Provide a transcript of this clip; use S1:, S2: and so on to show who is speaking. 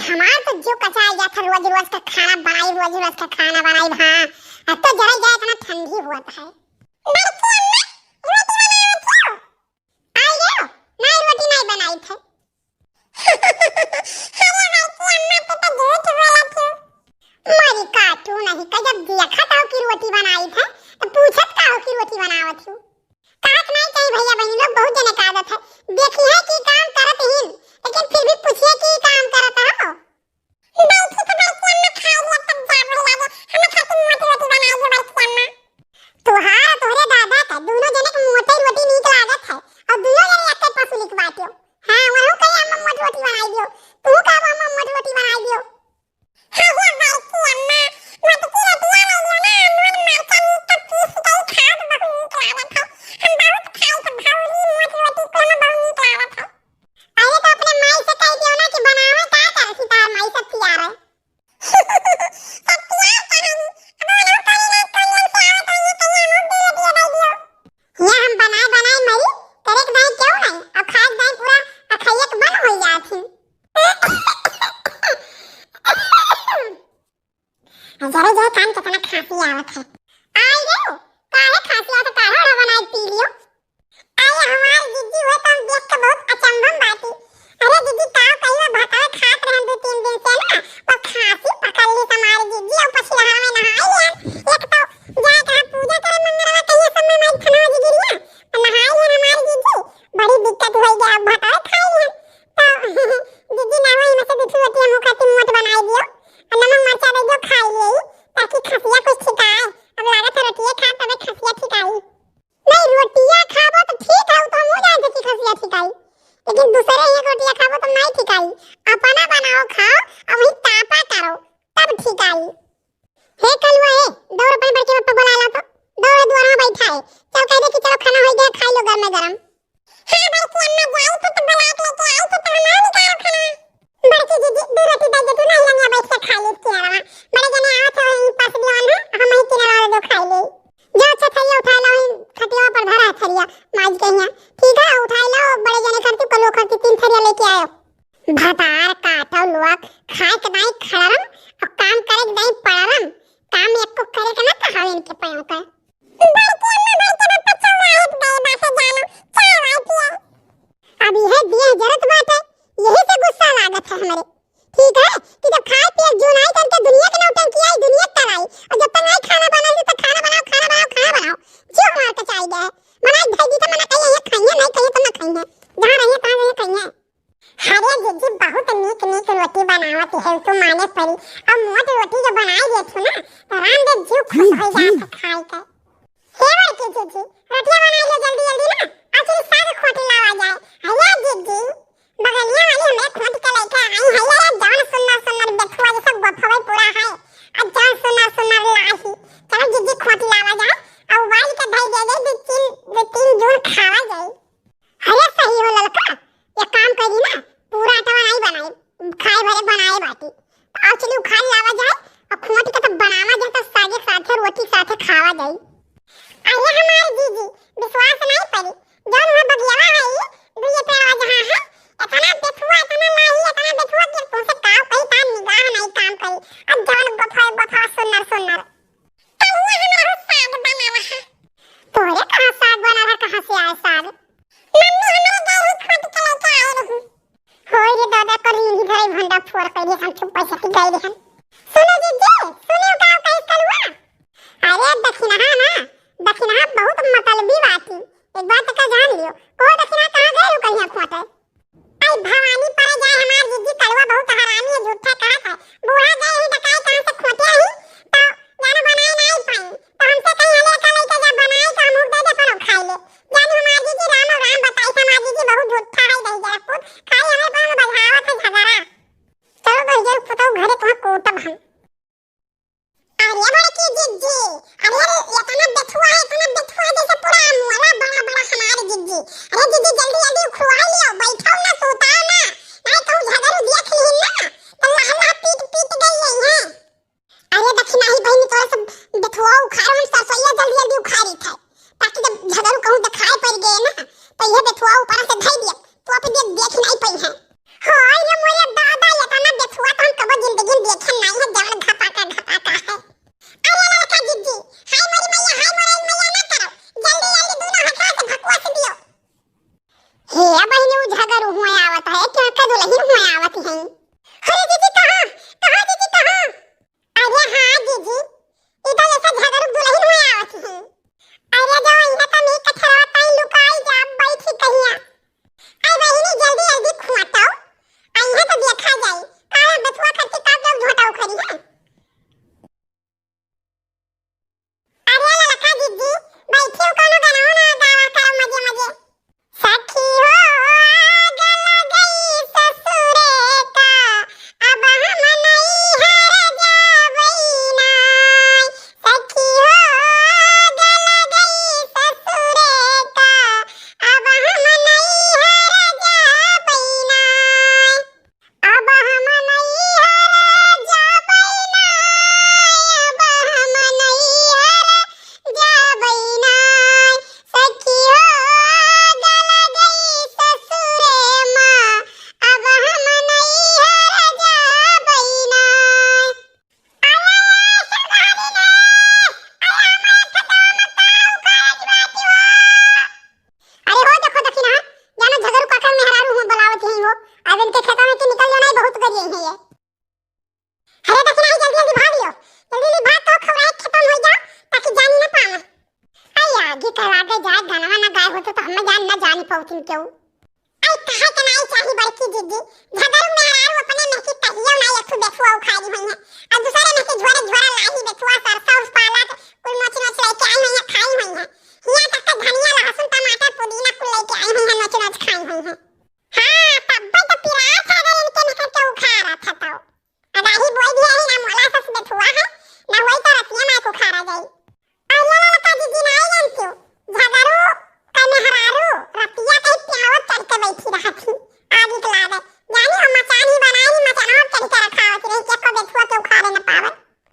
S1: हमार तो जो कचा गया था रोज रोज का खाना बनाई हाँ। अब तो जरा जरा इतना ठंडी हुआ था। बड़की अम्मा रोटी बनाई थी। आई गयो नहीं रोटी नहीं बनाई थी। अरे बड़की अम्मा तो झूठ बोला थी। मरी काटू नहीं का जब देखा था कि रोटी बनाई थी तो पूछत का हो कि रोटी बनावत हूं। काट नहीं चाहिए भैया बहनी लोग बहुत जने का आदत है। देखी है कि काम करत ही लेकिन फिर भी पूछिए कि काम करत हो। बैठी तो बड़की अम्मा खाई ले तब जाबड़ लागे हम खाती मोटी रोटी बनाई है बड़की अम्मा। तोहार तोरे दादा का दोनों जने के मोटी रोटी नीक लागत है और दोनों जने एक पशु लिख बाटियो। हां वहु कहे अम्मा मोटी रोटी बनाई दियो तू का अम्मा मोटी रोटी बनाई दियो। हां बड़की अम्मा मोटी रोटी बनाई ना मन मारता नी तब पीस गई खाद बहुत नीक लागत है। हम बहुत खाई तो भौरी मोटी रोटी कोना बहुत नीक लागत है। अरे तो अपने माई से कह दियो ना कि बनावे का कर सितार माई सब तैयार है। सब तैयार करूं अब बनाओ करी ना कोई से आवे तो ये कहिए हम दे दियो ये हम बनाए मरी तेरे के दाई क्यों नहीं और खास दाई पूरा अखैयक बन हो जाथी। जरा जरा काम कितना खांसी आवत है। आई रे काहे खांसी आवत काढ़ा बनाए पी लियो। आये हमार दीदी हो तो देख के बहुत अचंभव बाती। अरे दीदी का कहियो भाता खात रहन 2-3 दिन से ना और खांसी पकड़ ली हमारी दीदी और पछिया में नहाई ले। एक तो जाए कहां पूजा करे मंगलवा कहिए सब में माई खना जी गिरिया नहाई ले हमारी दीदी बड़ी दिक्कत हो गया भाता खाई ले तो दीदी ना वही में से बिठू होती है मुंह खाती मोट बनाई दियो और नमक मरचा दे दो खाई ले ताकि खसिया कुछ ठिकाए। अब लागत है रोटियां खा तब खसिया ठिकाई नहीं रोटियां खाबो तो ठीक है तो हो जाए कि खसिया ठिकाई लेकिन दूसरे ये रोटियां खाबो तो नहीं ठिकाई। अपना बनाओ खाओ और वही तापा करो तब ठिकाई। हे कलवा है दौड़ अपन बड़के पप्पा बुला ला तो दौड़ द्वार में बैठा है चल कह दे कि चलो खाना हो गया खा लो गरम गरम। हां बड़की अम्मा जाई तो बुला के लेके आई तो हमारे निकाल खाना बड़की दीदी दो रोटी दे दे तू नहीं लंगा बैठ के खा ले तेरा बड़े जने आवत है पास दीवान है हम ही तीन वाला दो खा ले जो अच्छा थैया उठा लो खटिया पर धरा थैया माज के यहां ठीक है उठा लो बड़े जने करती कलो करती 3 थैया लेके आयो। भातार काटो लोग खाए के दाई खड़रम और काम करे के दाई पड़रम काम एक को करे के ना कहावे इनके पयो का। बड़की अम्मा बड़के पप्पा चौराहे दे बासे जानो चाय वाई पिया अब यह दिए जरूरत बात है यही से गुस्सा लागत है हमारे ठीक है कि जब खाए पिए जो नहीं करके दुनिया के नौटंकी आई दुनिया तलाई और जब तक नहीं खाना बनाई तो खाना बनाओ जो हमारे का चाहिए है मना भाई तो मना कहिए ये खाइए नहीं कहिए तो ना खाइए जहां रहिए तहां रहिए कहिए। हरे दीदी बहुत नीक रोटी बनावत है तो माने पड़ी और मोट रोटी जो बनाई दे थू ना तो रामदेव जी खुश हो जात खाए के। हे बड़की दीदी रोटियां बनाई ले जल्दी जल्दी ना आखिर साग खोट लावा जाए। हरे दीदी बगलिया वाली हमें खोट के लेके आई है यार जान सुन्नर बेथुआ ये सब बफवे पूरा है और जान सुन्नर लाही चलो दीदी खोट लावा जाए और वाली का दही दे दे 2-3 जोन खावा जाए। अरे सही हो ललका ये काम करी ना पूरा आटा नहीं बनाई खाए भरे बनाए बाटी तो आओ चलिए उखाड़ लावा जाए और खोट के तो बनावा जाए तो सागे साथे रोटी साथे खावा जाए। अरे हमारी दीदी विश्वास नहीं पड़ी जौन वहां बगियावा है दुए पेड़वा जहां है इतना बेथुआ के तुमसे काव कई काम निगाह नहीं काम करी अब जौन बफा सुन्नर कहिए हमारा साग बनावा है तोरे कहां साग बना है कहां से आया साग मम्मी हमारे गाय खोट के लेके आई रही होय रे दादा कल ही धरे भंडा फोड़ कर हम चुप पैसा की गई रहन। सुनो दीदी सुनो गाँव का कलवा अरे दक्षिणा बहुत मतलबी बाती एक बात का जान लियो को दक्षिणा कहां गए हो कहिया खोटे आई भवानी पर जाए हमार दीदी कलवा बहुत हरामी है झूठा कहत है बूढ़ा गए ही डकाई कहां से खोटे ही तो जानो बनाए नहीं पाई तो हमसे कहीं हले का लेके जब बनाई तो हम दे दे पर खाई ले जानी हमार दीदी राम बताई था हमार दीदी बहुत झूठा है दई जरा कुछ खाई हमें पर बधावत है झगड़ा चलो भैया बताओ घरे कहां कोटब हम। अरे बड़की दीदी अरे इतना बेथुआ जैसे पूरा मुआला बड़ा हमारे दीदी अरे दीदी जल्दी खुआ लियो बैठो ना सोताओ ना नहीं तो झगड़ू देख ली ना तो लहला पीट गई है। अरे दक्षिणा ही बहनी तोरा सब बेथुआ उखाड़ हम सरसैया जल्दी उखाड़ी थे ताकि जब झगड़ू कहूं तो खाए पड़ गए ना तो ये बेथुआ ऊपर से धई दिया तो आप देख नहीं पाई है। हाय रे मोरे दादा इतना बेथुआ तो हैं। अरे दीदी कहाँ कहाँ दीदी कहाँ? अरे हाँ दीदी, इधर ऐसा झगड़ू दुल्हन हुए आवत हैं। अरे जो इन्हें तो मैं कछरा ताई लुकाई जा बैठी कहिया। आई बहिनी जल्दी जल्दी खुआताओ, आई है तो देखा जाए काला बथुआ करके काब लोग झोटाओ खड़ी है। अरे ललका दीदी बैठी हो कोनो गाना ना गावा करो मजे मजे। सखी हो आग लगई ससुरे का, अब हम नहीं हर जावई नाय। सखी हो आग लगई ससुरे का, अब हम नहीं हर जावई नाय। अब हम नहीं हर जावई नाय, अब हम नहीं हर जावई नाय। सखी हो आग लगई ससुरे माँ, अब हम नहीं हर जावई नाय। अरे सुधारी ने, अरे हमारे खतवा मत उखाड़ बाती हो। अरे हो देखो दखिना, जानो झगड़ू काकर मेहरारू हो बुलावत हैं हो। अब इनके खेतों में के निकल जाना है, बहुत गरिए हैं ये। अरे दखिना ही जल्दी जल्दी भाग लियो, जल्दी जल्दी भाग तो खवराए खत्म हो जाओ ताकि जान ना पावे। आई आगे करा के जाए धनवा ना गाय होते तो हम जान ना जानी पौतिन क्यों। आई कहे कनाई चाही बड़की दीदी, झगड़ू मेहरारू